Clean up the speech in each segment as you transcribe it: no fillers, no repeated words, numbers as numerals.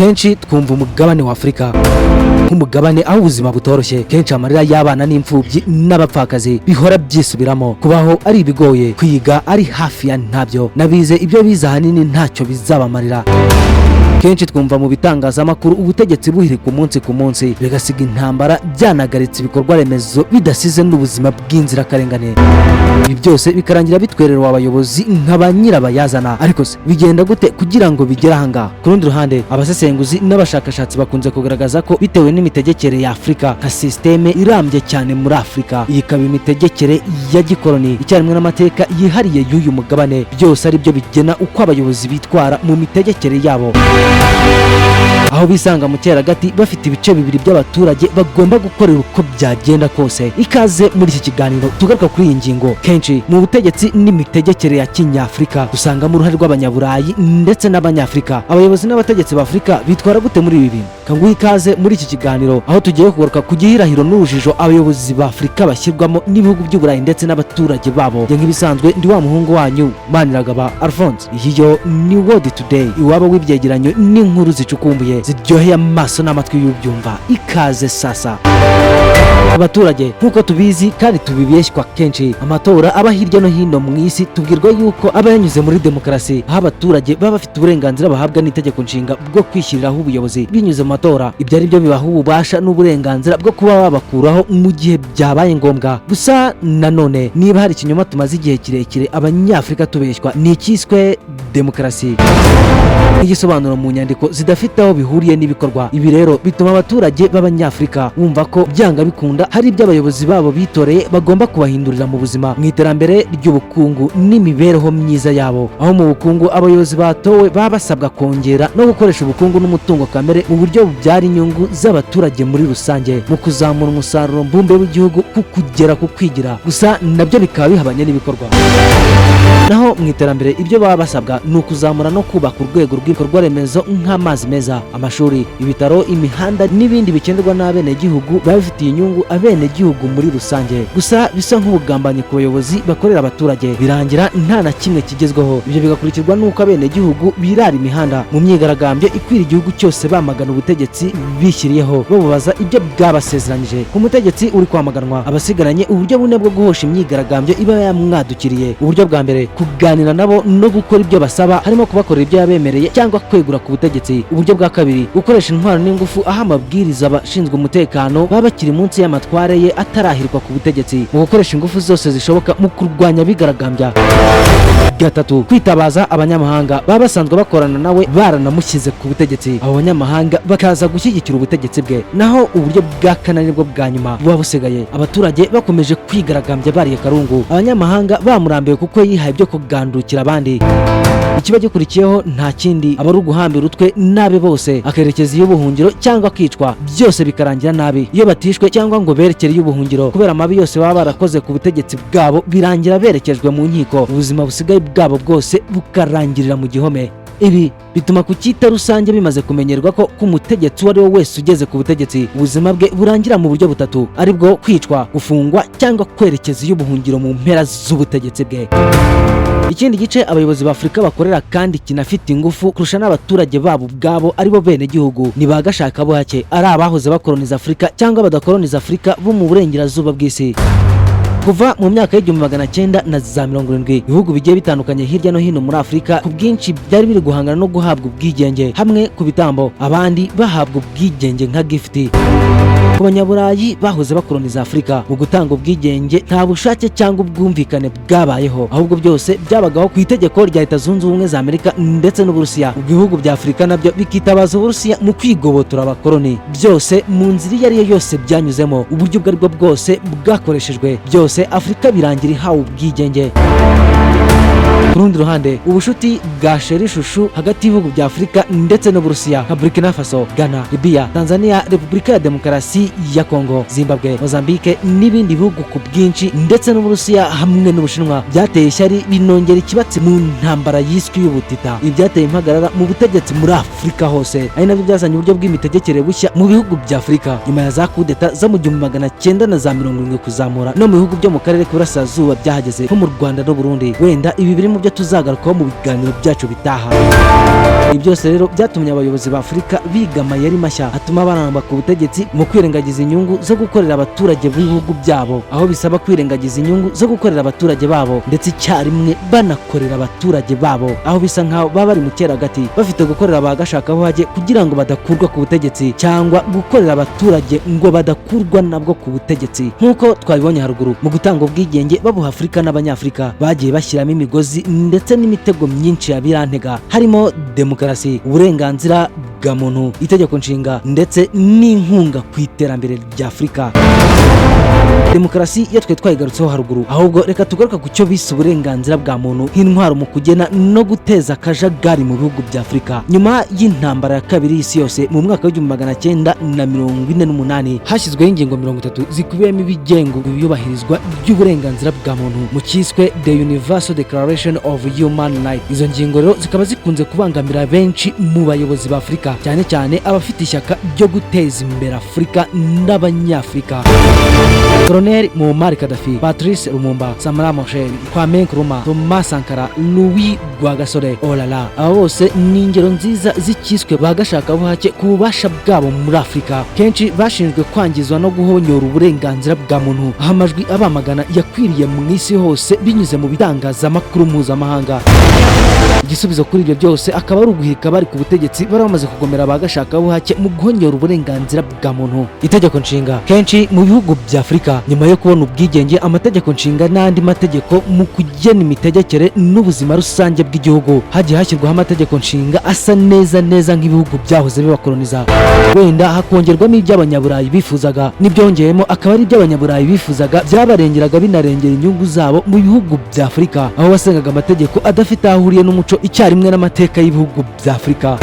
kenshi twumva umugabane wa Afurika nk'umugabane aho ubuzima butoroshye, kenshi amarira y'abana n'imfubyi n'abapfakazi bihora byisubiramo, kubaho ari ibigoye, kwiga ari hafi ya ntabyo, nabize ibyo biza ahanini ntacyo bizabamarira. Kenshi twumva mu bitangazamakuru ubutegetsi buhirika umunsi ku munsi, bigasiga intambara byanagaritse ibikorwa remezo bidasize n'ubuzima bw'inzirakarengane. Ibi byose bikarangira bitwerera abayobozi nk'aba nyirabayazana. Ariko se bigenda gute kugira ngo bigere ahanga? Ku rundi ruhande, abasesenguzi n'abashakashatsi bakunze kugaragaza ko bitewe n'imitegekere ya Afurika nka systeme irambye cyane muri Afurika, iyi ikaba imitegekere ya gikoloni icyarimwe n'amateka yihariye y'uyu mugabane, byose ari byo bigena uko abayobozi bitwara mu mitegekere yabo, aho bisanga mu cyeragati bafite ibice bibiri by'abaturage bagomba gukorera uko byagenda kose. Ikaze muri iki kiganiro tugaruka kuri iyi ngingo. Kenshi mu butegetsi n'imitegekere ya Kinyafurika dusangamo uruhare rw'Abanyaburayi ndetse n'Abanyafurika. Abayobozi n'abategetsi b'Afurika bitwara gute muri ibi bintu? Kanguha ikaze muri iki kiganiro aho tugiye kugaruka ku gihirahiro n'urujijo abayobozi b'Afurika bashyirwamo n'ibihugu by'Uburayi ndetse n'abaturage babo. Nk'ibisanzwe ndi wa muhungu wanyu Maniragaba Alphonse. Iyi yo ni World Today, iwabo w'ibyegeranyo n'inkuru zicukumbuye ziryoheye amaso n'amatwi y'ubyumva. Ikaze sasa. Abaturage nk'uko tubizi kandi tubibeshywa kenshi, amatora aba hirya no hino mu isi tubwirwa yuko aba yanyuze muri demokarasi, aho abaturage baba bafite uburenganzira bahabwa n'itegeko nshinga bwo kwishyiriraho ubuyobozi binyuze mu matora. Ibyo ari byo bibaha ububasha n'uburenganzira bwo kuba babakuraho mu gihe byabaye ngombwa. Gusa nanone niba hari ikinyoma tumaze igihe kirekire Abanyafurika tubeshywa, ni icyiswe demokarasi, igisobanuro mu nyandiko zidafite aho bihuriye n'ibikorwa. Ibi rero bituma abaturage b'Abanyafurika bumva ko byanga bikunda hari ibyo abayobozi babo bitoreye bagomba kubahindurira mu buzima, mu iterambere ry'ubukungu n'imibereho myiza yabo. Aho mu bukungu abayobozi batowe baba basabwa kongera no gukoresha ubukungu n'umutungo kamere mu buryo bubyara inyungu z'abaturage muri rusange, mu kuzamura umusaruro mbumbe w'igihugu ku kugera ku kwigira. Gusa nabyo bikaba bihabanye n'ibikorwa. Naho mu iterambere ibyo baba basabwa ni ukuzamura no kubaka urwego rw'ibikorwa remezo nk'amazi meza, amashuri, ibitaro, imihanda n'ibindi bikenerwa n'abenegihugu baba bifitiye inyungu abenegihugu muri rusange. Gusa bisa nk'ubugambanyi ku bayobozi bakorera abaturage, birangira nta na kimwe kigezweho. Ibyo bigakurikirwa n'uko abenegihugu birara imihanda mu myigaragambyo ikwira igihugu cyose bamagana ubutegetsi bishyiriyeho, babubaza ibyo bwabasezeranyije. Ku mutegetsi uri kwamaganwa, abasigaranye uburyo bune bwo guhosha imyigaragambyo iba yamwadukiriye. Uburyo bwa mbere, kuganira nabo no gukora ibyo basaba, harimo kubakorera ibyo yabemereye cyangwa kwegura ku butegetsi. Uburyo bwa kabiri, gukoresha intwaro n'ingufu, aho amabwiriza abashinzwe umutekano baba bakiri munsi y'amatware ye atarahirwa ku butegetsi, mu gukoresha ingufu zose zishoboka mu kurwanya abigaragambya. Gatatu, kwitabaza abanyamahanga baba basanzwe bakorana nawe baranamushyize ku butegetsi, abo banyamahanga bakaza gushyigikira ubutegetsi bwe. Naho uburyo bwa kane nibwo bwa nyuma buba busigaye, abaturage bakomeje kwigaragambya bariye karungu, abanyamahanga bamurambiwe kuko yihaye ibyo kugandukira abandi. Ikiba gikurikiyeho nta kindi aba ari uguhambira utwe nabe bose, akerekeza iy'ubuhungiro cyangwa akicwa. Byose bikarangira nabi iyo batishwe cyangwa ngo berekere iy'ubuhungiro, kubera amabi yose baba barakoze ku butegetsi bwabo, birangira berekejwe mu nkiko, ubuzima busigaye bwabo bwose bukarangirira mu gihome. Ibi bituma ku cyita rusange bimaze kumenyerwa ko umutegetsi uwo ari we wese ugeze ku butegetsi ubuzima bwe burangira mu buryo butatu, aribwo kwicwa, gufungwa cyangwa kwerekeza iy'ubuhungiro mu mpera z'ubutegetsi bwe. Ikindi gice abayobozi b'Afurika bakorera kandi kinafite ingufu kurusha n'abaturage babo ubwabo aribo bene gihugu, ni bagashaka buhake, ari abahoze bakoloniza Afurika cyangwa badakoloniza Afurika bo mu burengerazuba bw'isi. Kuva mu myaka y'1970 ibihugu bigiye bitandukanye hirya no hino muri Afurika ku bwinshi byari biri guhangana no guhabwa ubwigenge, hamwe ku bitambo abandi bahabwa ubwigenge nka gifti. Ku Banyaburayi bahoze bakoloniza Afurika, mu gutanga ubwigenge nta bushake cyangwa ubwumvikane bwabayeho, ahubwo byose byabagaho ku itegeko rya Leta Zunze Ubumwe za Amerika ndetse n'Uburusiya. Ibihugu bya Afurika nabyo bikitabaza Uburusiya mu kwigobotora abakoloni, byose mu nzira iyo ari yo yose byanyuzemo, uburyo ubwo aribwo bwose bwakoreshejwe, byose Afurika birangira ihawe ubwigenge. Ku rundi ruhande, ubushuti bwa sheri-shushu hagati y'ibihugu bya Afurika ndetse n'Uburusiya nka Burkina Faso, Ghana, Libya, Tanzania, Repubulika ya Demokarasi ya Kongo, Zimbabwe, Mozambique n'ibindi bihugu ku bwinshi ndetse n'Uburusiya hamwe n'Ubushinwa byateye ishyari binongera ikibatsi mu ntambara yiswe y'ubutita. Ibi byateye impagarara mu butegetsi muri Afurika hose, ari nabyo byazanye uburyo bw'imitegekere bushya mu bihugu bya Afurika nyuma ya za kudeta zo mu 1970 kuzamura no mu bihugu byo mu karere k'Iburasirazuba byahageze nko mu Rwanda n'u Burundi. Wenda ibi birimo nabyo tuzagarukaho mu biganiro byacu bitaha. Ibi byose rero byatumye abayobozi ba Afurika biga amayeri mashya atuma baramba ku butegetsi mu kwirengagiza inyungu zo gukorera abaturage b'ibihugu byabo, aho bisaba kwirengagiza inyungu zo gukorera abaturage babo ndetse icyarimwe banakorera abaturage babo, aho bisa nkaho baba bari mu cyeragati bafite gukorera abagashakabuhake kugira ngo badakurwa ku butegetsi cyangwa gukorera abaturage ngo badakurwa nabwo ku butegetsi. Nk'uko twabibonye haruguru, mu gutanga ubwigenge babuha Afurika n'abanyafurika bagiye bashyiramo imigozi ndetse n'imitego myinshi yabirantega, harimo demokarasi, uburenganzira bwa muntu, itegeko nshinga ndetse n'inkunga ku iterambere rya Afurika. Demokarasi iyo twe twayigarutseho haruguru, ahubwo reka tugaruka ku cyo bise uburenganzira bwa muntu nk'intwaro mu kugena no guteza akajagari mu bihugu bya Afurika. Nyuma y'intambara ya kabiri y'isi yose mu mwaka w'1948 hashyizweho ingingo 30 zikubiyemo ibigengo ibiyubahirizwa by'uburenganzira bwa muntu mu cyiswe The Universal Declaration of Human Rights. Izo ngingo rero zikaba zikunze kubangamira benshi mu bayobozi ba Afurika, cyane cyane abafite ishyaka ryo guteza imbere Afurika n'abanyafurika. Colonel Muammar Gaddafi, Patrice Lumumba, Samora Machel, Kwame Nkrumah, Thomas Sankara, Louis Rwagasore, olala, abo bose ni ingero nziza zikiswe bagashakabuhake ku bubasha bwabo muri Afurika. Kenshi bashinzwe kwangizwa no guhonyora uburenganzira bwa muntu, aho amajwi abamagana yakwiriye mu isi hose binyuze mu bitangazamakuru mpuzamahanga. Igisubizo kuri ibyo byose akaba ari uguhirika bari ku butegetsi bari bamaze kugomera abagashakabuhake mu guhonyora uburenganzira bwa muntu. Itegeko nshinga, kenshi mu bihugu bya Afurika nyuma yo kubona ubwigenge, amategeko nshinga n'andi mategeko mu kugena imitegekere n'ubuzima rusange bw'igihugu, hagiye hashyirwaho amategeko nshinga asa neza nk'ibihugu byahoze bibakoloniza, wenda hakongerwamo iby'abanyaburayi bifuzaga, n'ibyongeyemo akaba ari iby'abanyaburayi bifuzaga byabarengeraga binarengera inyungu zabo mu bihugu bya Afurika, aho wasangaga amategeko adafite aho ahuriye n'umuco icyarimwe n'amateka y'ibihugu bya Afurika.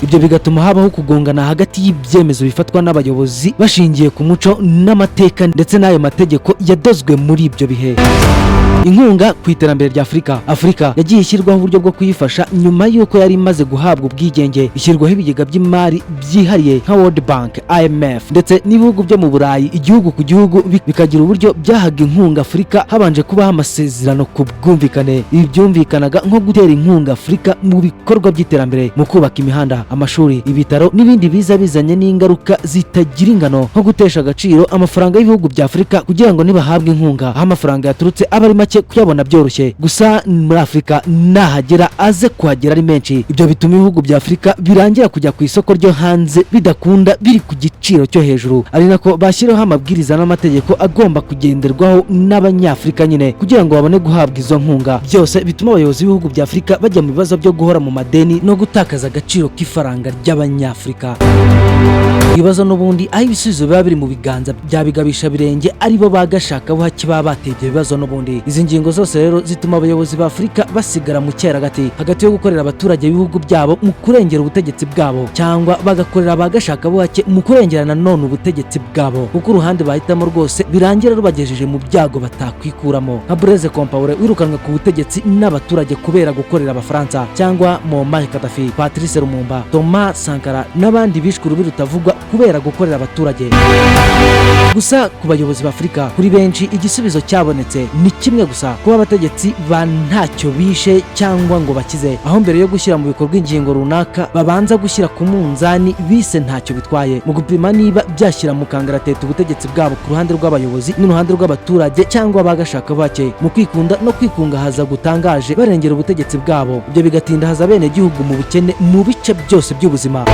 Ibyo bigatuma habaho kugongana hagati y'ibyemezo bifatwa n'abayobozi bashingiye ku muco n'amateka ndetse n'ayo mategeko yadozwe muri ibyo bihe. Inkunga ku iterambere rya Afurika yagiye ishyirwaho uburyo bwo kuyifasha nyuma y'uko yari imaze guhabwa ubwigenge, ishyirwaho ibigega by'imari byihariye nka World Bank, IMF ndetse n'ibihugu byo mu Burayi, igihugu ku gihugu bikagira uburyo byahaga inkunga Afurika habanje kubaho amasezerano ku bwumvikane. Ibi byumvikanaga nko gutera inkunga Afurika mu bikorwa by'iterambere, mu kubaka imihanda, amashuri, ibitaro n'ibindi biza bizanye n'ingaruka zitagira ingano, nko gutesha agaciro amafaranga y'ibihugu bya Afurika kugira ngo nibahabwe inkunga, aho amafaranga yaturutse aba ari make kuyabona byoroshye, gusa muri Afurika nahagera aze kuhagera ari menshi. Ibyo bituma ibihugu bya Afurika birangira kujya ku isoko ryo hanze bidakunda, biri ku giciro cyo hejuru, ari nako bashyiraho amabwiriza n'amategeko agomba kugenderwaho n'abanyafurika nyine kugira ngo babone guhabwa izo nkunga. Byose bituma abayobozi b'ibihugu bya Afurika bajya mu bibazo byo guhora mu madeni no gutakaza agaciro k'ifaranga ry'abanyafurika. Ibibazo n'ubundi aho ibisubizo biba biri mu biganza bya bigabisha birenge aribo bagashakabuhake baba bateye ibyo bibazo n'ubundi. Izi ngingo zose rero zituma abayobozi ba Afurika basigara mu cyeragati hagati yo gukorera abaturage b'ibihugu byabo mu kurengera ubutegetsi bwabo cyangwa bagakorera abagashakabuhake mu kurengera nanone ubutegetsi bwabo, kuko uruhande bahitamo rwose birangira rubagejeje mu byago batakwikuramo, nka Blaise Compaoré wirukanwe ku butegetsi n'abaturage kubera gukorera Abafaransa, cyangwa Muammar Gaddafi, Patrice Lumumba, Thomas Sankara n'abandi bishwe urubi rutavugwa kubera gukorera abaturage. Gusa ku bayobozi ba Afurika, kuri benshi igisubizo cyabonetse ni kimwe gusa, kuba abategetsi ba ntacyo bishe cyangwa ngo bakize, aho mbere yo gushyira mu bikorwa ingingo runaka babanza gushyira ku munzani bise ntacyo bitwaye mu gupima niba byashyira mu kangaratete ubutegetsi bwabo ku ruhande rw'abayobozi n'uruhande rw'abaturage cyangwa bagashakabuhake, mu kwikunda no kwikungahaza gutangaje barengera ubutegetsi bwabo. Ibyo bigatindahaza bene gihugu mu bukene mu bice byose by'ubuzima,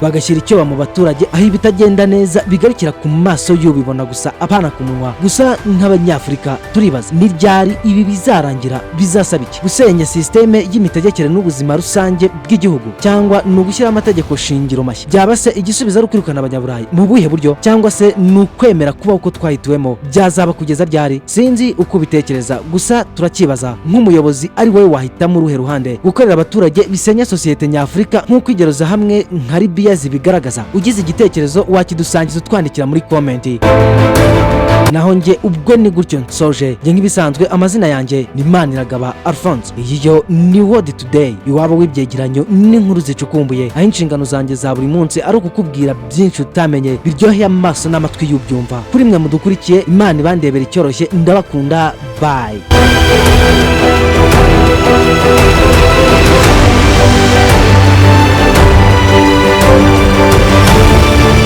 bagashyira icyoba mu baturage, aho ibitagenda neza bigarukira ku maso y'ubibona gusa apana ku munwa. Gusa nk'abanyafurika turibaza, ni ryari ibi bizarangira? Bizasaba iki? Gusenya systeme y'imitegekere n'ubuzima rusange bw'igihugu, cyangwa ni ugushyira amategeko shingiro mashya? Byaba se igisubizo ari ukwirukana abanyaburayi? Mu buhe buryo? Cyangwa se ni ukwemera kuba uko twahituwemo? Byazaba kugeza ryari? Sinzi uko ubitekereza, gusa turakibaza nk'umuyobozi, ari wowe wahitamo uruhe ruhande? Gukorera abaturage bisenya sosiyete nyafurika nk'uko igeroza hamwe nka Libya zibigaragaza? Ugize igitekerezo wakidusangiza utwandikira muri komenti. Naho nge ubwo ni gutyo nsoje. Nge nk'ibisanzwe amazina yanjye ni Maniragaba Alphonse. Iyo ni World Today, iwabo w'ibyegeranyo n'inkuru zicukumbuye, aho inshingano zanjye za buri munsi ari ukukubwira byinshi utamenye biryoheye amaso n'amatwi y'ubyumva. Kuri mwe mudukurikiye, Imana ibandebera icyoroshye. Ndabakunda, bye.